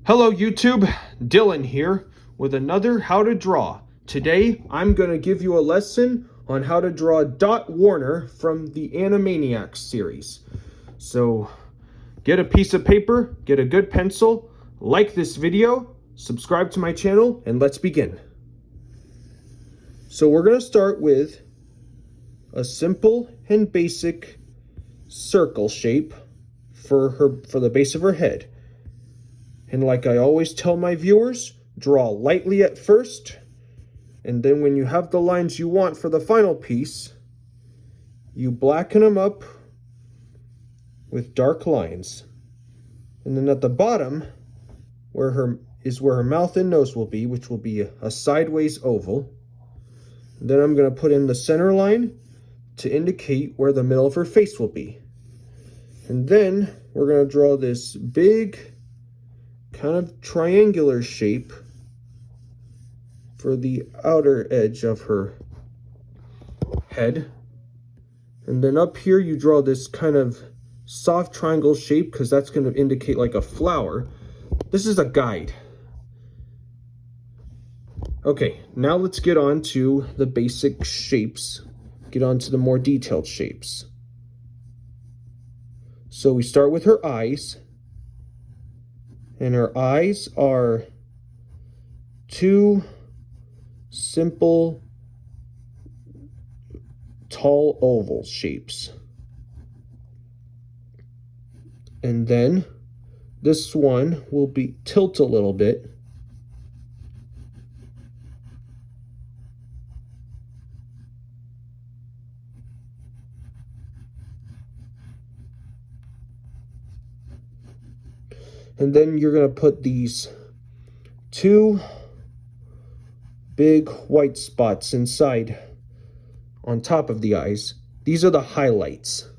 Hello YouTube, Dylan here with another How to Draw. Today I'm going to give you a lesson on how to draw Dot Warner from the Animaniacs series. So get a piece of paper, get a good pencil, like this video, subscribe to my channel, and let's begin. So we're going to start with a simple and basic circle shape for the base of her head. And like I always tell my viewers, draw lightly at first, and then when you have the lines you want for the final piece, you blacken them up with dark lines. And then at the bottom, where her mouth and nose will be, which will be a sideways oval. Then I'm going to put in the center line to indicate where the middle of her face will be. And then we're going to draw this big kind of triangular shape for the outer edge of her head. And then up here you draw this kind of soft triangle shape because that's going to indicate like a flower. This is a guide. Okay, now let's get on to the basic shapes. Get on to the more detailed shapes. So we start with her eyes. And her eyes are two simple, tall oval shapes. And then this one will be tilt a little bit. And then you're going to put these two big white spots inside on top of the eyes. These are the highlights.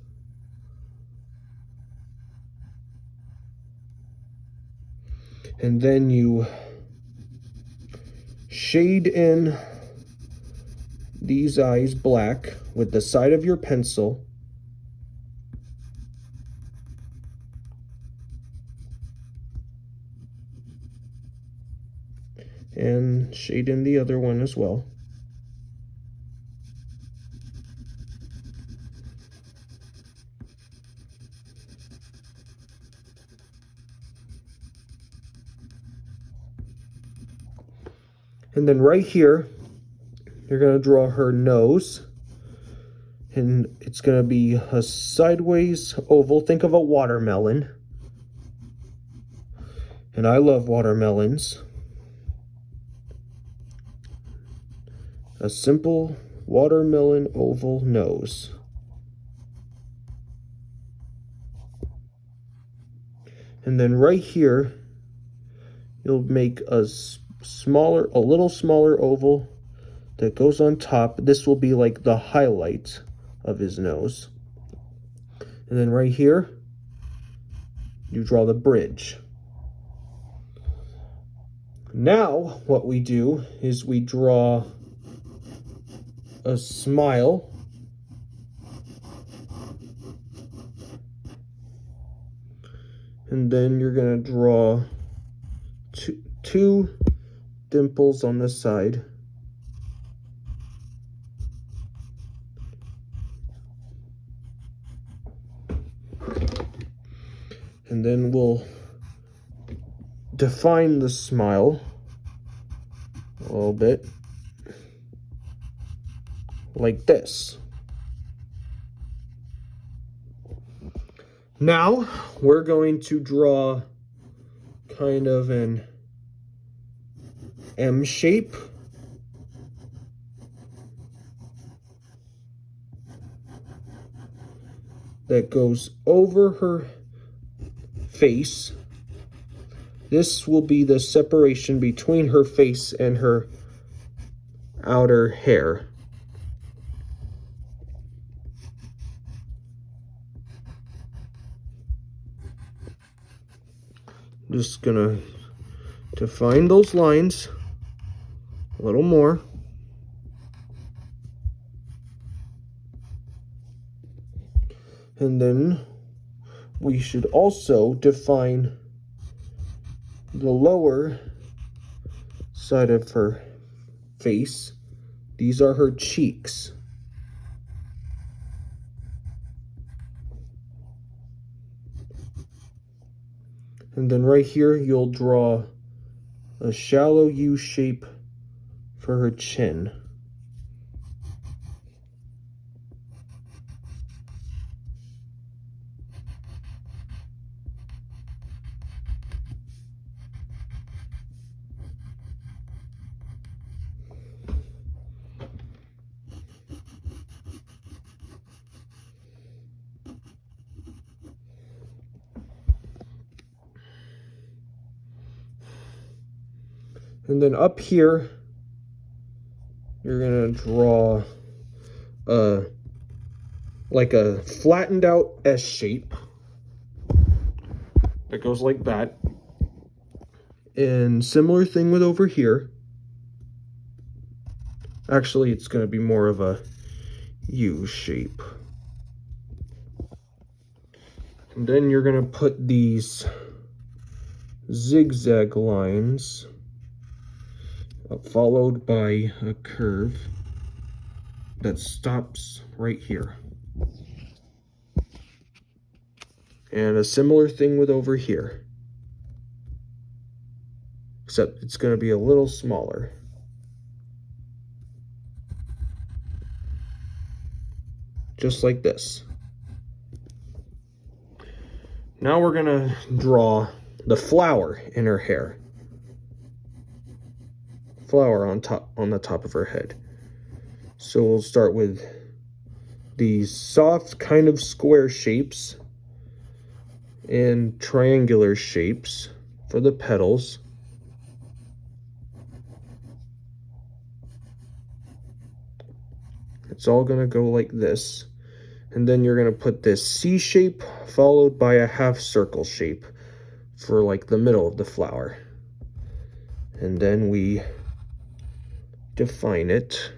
And then you shade in these eyes black with the side of your pencil. And shade in the other one as well. And then right here, you're going to draw her nose. And it's going to be a sideways oval. Think of a watermelon. And I love watermelons. A simple watermelon oval nose. And then right here, you'll make a little smaller oval that goes on top. This will be like the highlight of his nose. And then right here, you draw the bridge. Now, what we do is we draw a smile. And then you're going to draw two dimples on the side. And then we'll define the smile a little bit. Like this. Now we're going to draw kind of an M shape. That goes over her face. This will be the separation between her face and her outer hair. Just gonna define those lines a little more. And then we should also define the lower side of her face, these are her cheeks. And then right here, you'll draw a shallow U shape for her chin. And then up here, you're gonna draw like a flattened out S shape that goes like that. And similar thing with over here. Actually, it's gonna be more of a U shape. And then you're gonna put these zigzag lines followed by a curve that stops right here. And a similar thing with over here, except it's going to be a little smaller. Just like this. Now we're going to draw the flower in her hair. Flower on the top of her head. So we'll start with these soft kind of square shapes and triangular shapes for the petals. It's all going to go like this. And then you're going to put this C shape followed by a half circle shape for like the middle of the flower. And then we define it.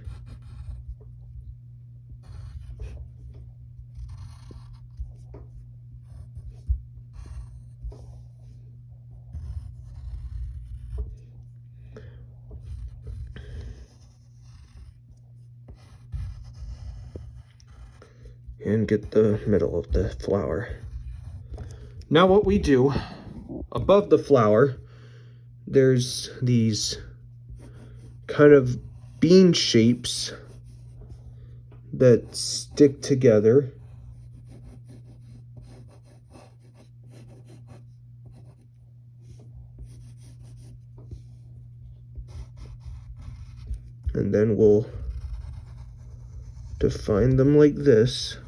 And get the middle of the flower. Now what we do, above the flower, there's these kind of bean shapes that stick together. And then we'll define them like this.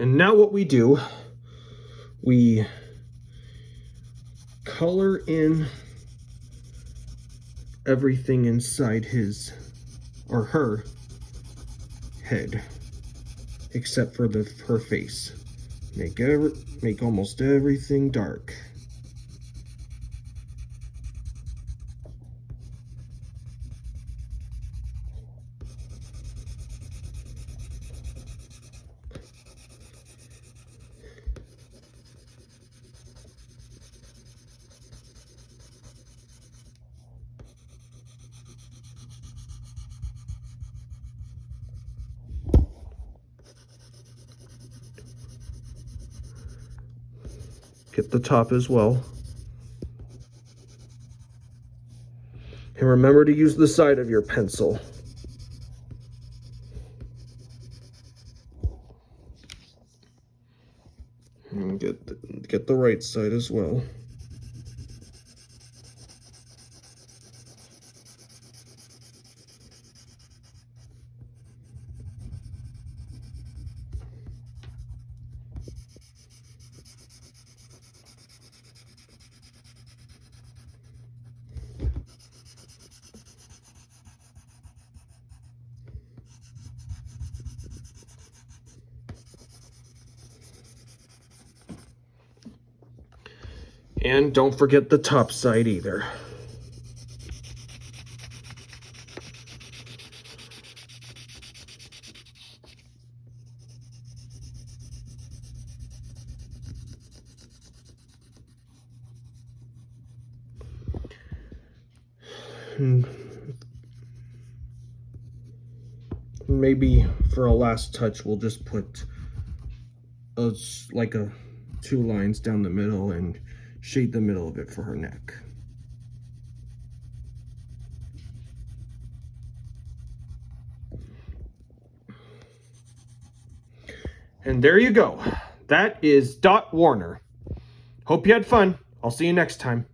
And now what we do, we color in everything inside his or her head, except for her face. Make almost everything dark. Get the top as well. And remember to use the side of your pencil. And get the right side as well. And don't forget the top side either. Maybe for a last touch, we'll just put like a 2 lines down the middle and shade the middle of it for her neck. And there you go. That is Dot Warner. Hope you had fun. I'll see you next time.